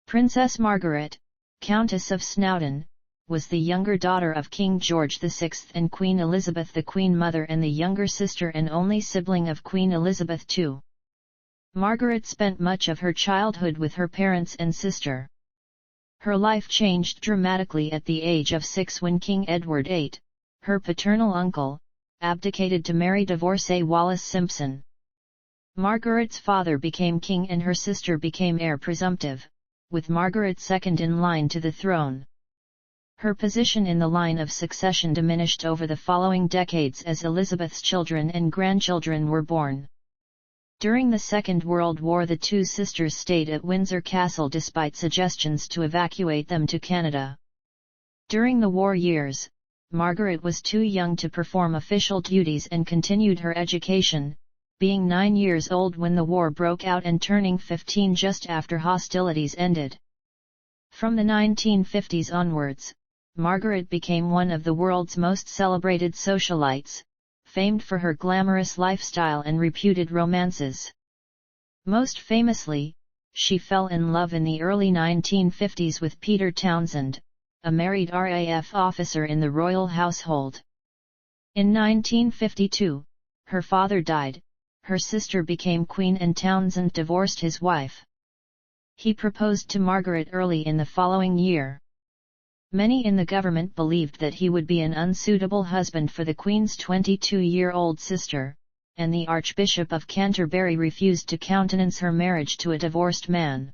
Princess Margaret, Countess of Snowdon, was the younger daughter of King George VI and Queen Elizabeth, the Queen Mother, and the younger sister and only sibling of Queen Elizabeth II. Margaret spent much of her childhood with her parents and sister. Her life changed dramatically at the age of 6 when King Edward VIII, her paternal uncle, abdicated to marry divorcee Wallis Simpson. Margaret's father became king and her sister became heir presumptive, with Margaret second in line to the throne. Her position in the line of succession diminished over the following decades as Elizabeth's children and grandchildren were born. During the Second World War, the two sisters stayed at Windsor Castle despite suggestions to evacuate them to Canada. During the war years, Margaret was too young to perform official duties and continued her education, being 9 years old when the war broke out and turning 15 just after hostilities ended. From the 1950s onwards, Margaret became one of the world's most celebrated socialites, famed for her glamorous lifestyle and reputed romances. Most famously, she fell in love in the early 1950s with Peter Townsend, a married RAF officer in the royal household. In 1952, her father died, her sister became queen and Townsend divorced his wife. He proposed to Margaret early in the following year. Many in the government believed that he would be an unsuitable husband for the Queen's 22-year-old sister, and the Archbishop of Canterbury refused to countenance her marriage to a divorced man.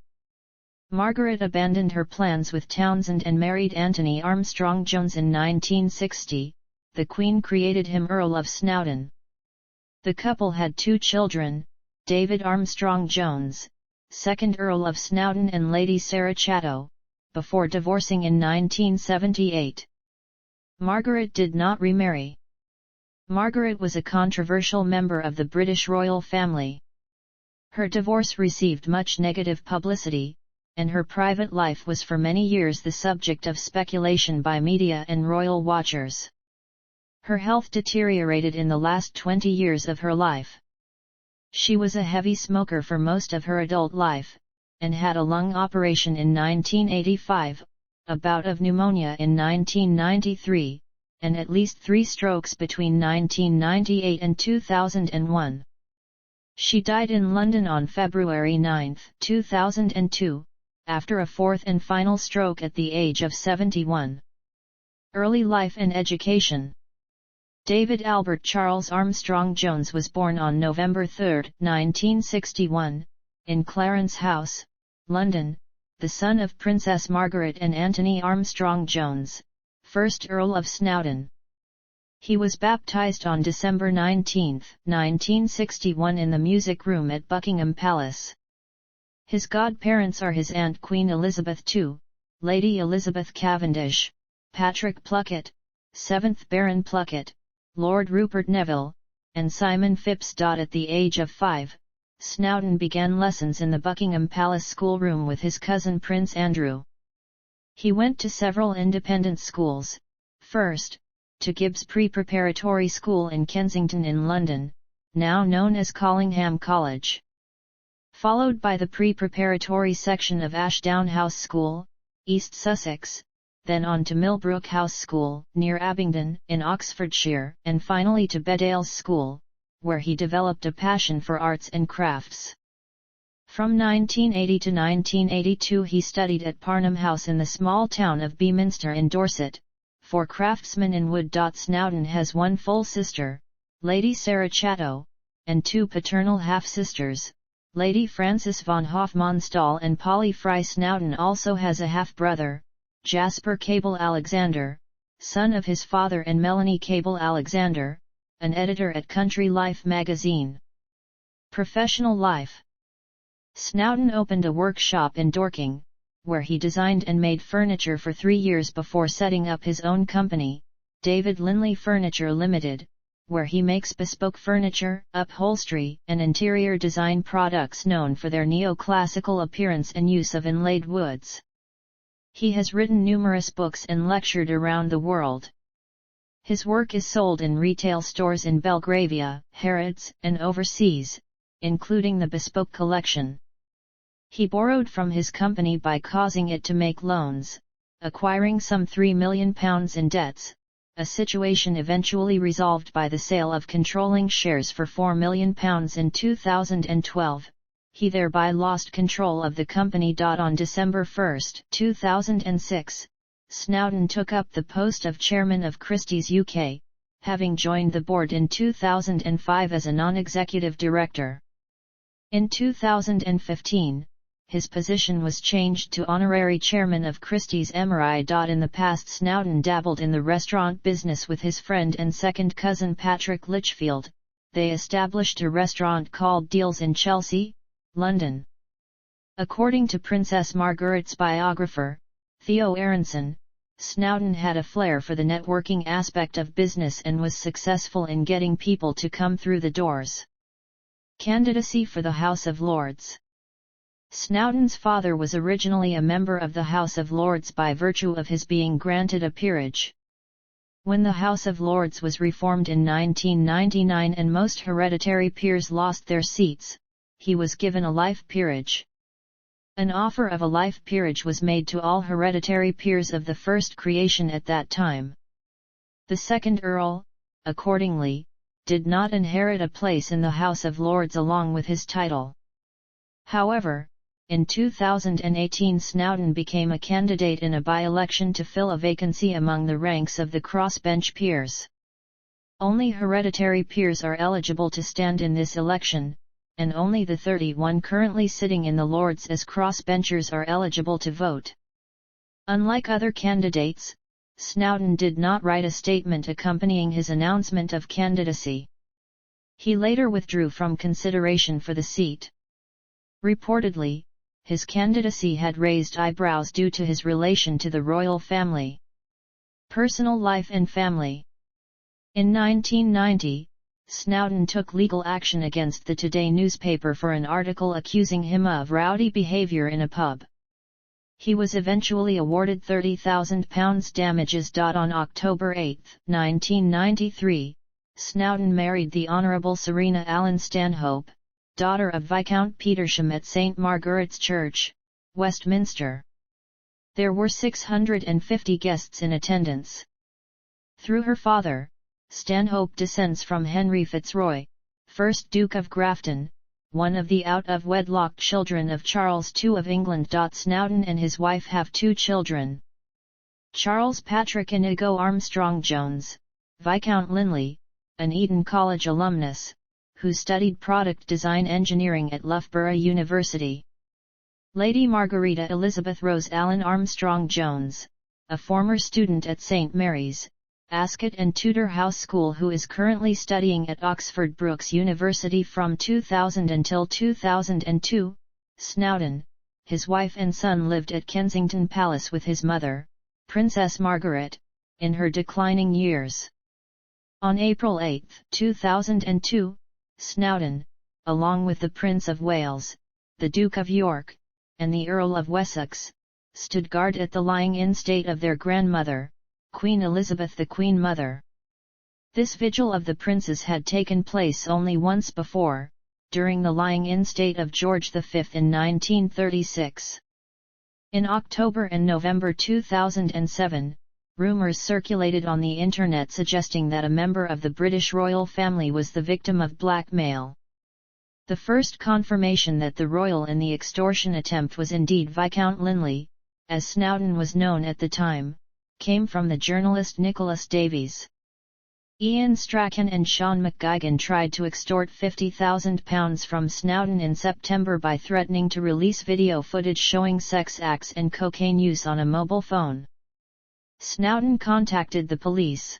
Margaret abandoned her plans with Townsend and married Anthony Armstrong-Jones in 1960. The Queen created him Earl of Snowdon. The couple had 2 children, David Armstrong-Jones, 2nd Earl of Snowdon, and Lady Sarah Chatto, before divorcing in 1978. Margaret did not remarry. Margaret was a controversial member of the British royal family. Her divorce received much negative publicity, and her private life was for many years the subject of speculation by media and royal watchers. Her health deteriorated in the last 20 years of her life. She was a heavy smoker for most of her adult life, and had a lung operation in 1985, a bout of pneumonia in 1993, and at least 3 strokes between 1998 and 2001. She died in London on February 9, 2002, after a 4th and final stroke at the age of 71. Early life and education. David Albert Charles Armstrong-Jones was born on November 3, 1961, in Clarence House, London, the son of Princess Margaret and Anthony Armstrong-Jones, 1st Earl of Snowdon. He was baptised on December 19, 1961 in the music room at Buckingham Palace. His godparents are his aunt Queen Elizabeth II, Lady Elizabeth Cavendish, Patrick Pluckett, 7th Baron Pluckett, Lord Rupert Neville, and Simon Phipps. At the age of 5, Snowdon began lessons in the Buckingham Palace schoolroom with his cousin Prince Andrew. He went to several independent schools, first, to Gibbs Pre-Preparatory School in Kensington in London, now known as Collingham College. Followed by the pre-preparatory section of Ashdown House School, East Sussex, then on to Millbrook House School, near Abingdon, in Oxfordshire, and finally to Bedales School, where he developed a passion for arts and crafts. From 1980 to 1982 he studied at Parnham House in the small town of Beaminster in Dorset, for craftsmen in wood. Snowdon has 1 full sister, Lady Sarah Chatto, and 2 paternal half-sisters, Lady Frances von Hofmannsthal and Polly Fry. Snowdon also has a half-brother, Jasper Cable Alexander, son of his father and Melanie Cable Alexander, an editor at Country Life magazine. Professional life. Snowdon opened a workshop in Dorking, where he designed and made furniture for 3 years before setting up his own company, David Linley Furniture Limited, where he makes bespoke furniture, upholstery, and interior design products known for their neoclassical appearance and use of inlaid woods. He has written numerous books and lectured around the world. His work is sold in retail stores in Belgravia, Harrods, and overseas, including the Bespoke Collection. He borrowed from his company by causing it to make loans, acquiring some £3 million in debts, a situation eventually resolved by the sale of controlling shares for £4 million in 2012. He thereby lost control of the company. On December 1, 2006, Snowdon took up the post of chairman of Christie's UK, having joined the board in 2005 as a non-executive director. In 2015, his position was changed to honorary chairman of Christie's Emery. In the past, Snowdon dabbled in the restaurant business with his friend and second cousin Patrick Litchfield. They established a restaurant called Deals in Chelsea, London. According to Princess Margaret's biographer, Theo Aronson, Snowdon had a flair for the networking aspect of business and was successful in getting people to come through the doors. Candidacy for the House of Lords. Snowdon's father was originally a member of the House of Lords by virtue of his being granted a peerage. When the House of Lords was reformed in 1999 and most hereditary peers lost their seats, he was given a life peerage. An offer of a life peerage was made to all hereditary peers of the first creation at that time. The second Earl, accordingly, did not inherit a place in the House of Lords along with his title. However, in 2018 Snowdon became a candidate in a by-election to fill a vacancy among the ranks of the crossbench peers. Only hereditary peers are eligible to stand in this election, and only the 31 currently sitting in the Lords as crossbenchers are eligible to vote. Unlike other candidates, Snowdon did not write a statement accompanying his announcement of candidacy. He later withdrew from consideration for the seat. Reportedly, his candidacy had raised eyebrows due to his relation to the royal family. Personal life and family. In 1990, Snowdon took legal action against the Today newspaper for an article accusing him of rowdy behavior in a pub. He was eventually awarded £30,000 damages. On October 8, 1993, Snowdon married the Honourable Serena Allen Stanhope, daughter of Viscount Petersham at St Margaret's Church, Westminster. There were 650 guests in attendance. Through her father, Stanhope descends from Henry Fitzroy, 1st Duke of Grafton, one of the out-of-wedlock children of Charles II of England. Snowdon and his wife have 2 children. Charles Patrick Inigo Armstrong-Jones, Viscount Linley, an Eton College alumnus, who studied product design engineering at Loughborough University. Lady Margarita Elizabeth Rose Allen Armstrong-Jones, a former student at St Mary's, Ascot and Tudor House School who is currently studying at Oxford Brookes University from 2000 until 2002, Snowdon, his wife and son lived at Kensington Palace with his mother, Princess Margaret, in her declining years. On April 8, 2002, Snowdon, along with the Prince of Wales, the Duke of York, and the Earl of Wessex, stood guard at the lying-in state of their grandmother, Queen Elizabeth the Queen Mother. This vigil of the princes had taken place only once before, during the lying-in state of George V in 1936. In October and November 2007, rumours circulated on the internet suggesting that a member of the British royal family was the victim of blackmail. The first confirmation that the royal in the extortion attempt was indeed Viscount Linley, as Snowdon was known at the time, came from the journalist Nicholas Davies. Ian Strachan and Sean McGuigan tried to extort £50,000 from Snowdon in September by threatening to release video footage showing sex acts and cocaine use on a mobile phone. Snowdon contacted the police.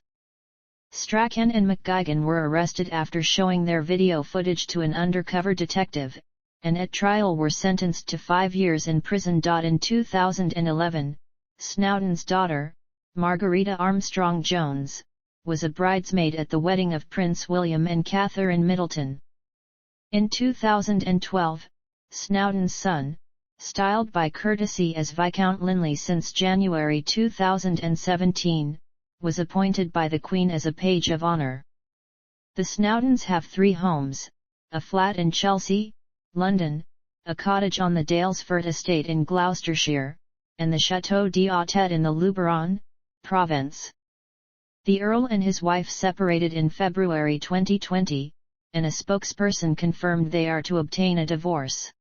Strachan and McGuigan were arrested after showing their video footage to an undercover detective, and at trial were sentenced to 5 years in prison. In 2011, Snowdon's daughter, Margarita Armstrong-Jones, was a bridesmaid at the wedding of Prince William and Catherine Middleton. In 2012, Snowdon's son, styled by courtesy as Viscount Linley since January 2017, was appointed by the Queen as a Page of Honour. The Snowdons have 3 homes, a flat in Chelsea, London, a cottage on the Dalesford estate in Gloucestershire, and the Château d'Autet in the Luberon, province. The Earl and his wife separated in February 2020, and a spokesperson confirmed they are to obtain a divorce.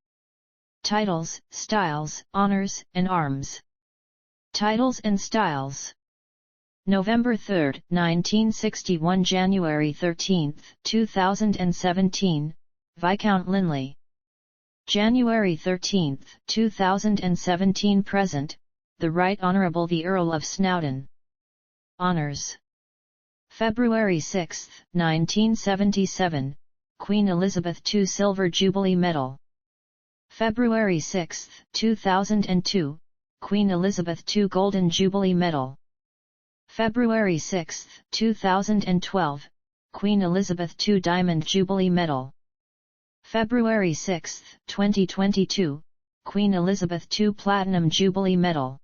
Titles, styles, honors, and arms. Titles and styles. November 3, 1961 – January 13, 2017, Viscount Linley. January 13, 2017 – Present, the Right Honourable the Earl of Snowdon. Honours. February 6, 1977, Queen Elizabeth II Silver Jubilee Medal. February 6, 2002, Queen Elizabeth II Golden Jubilee Medal. February 6, 2012, Queen Elizabeth II Diamond Jubilee Medal. February 6, 2022, Queen Elizabeth II Platinum Jubilee Medal.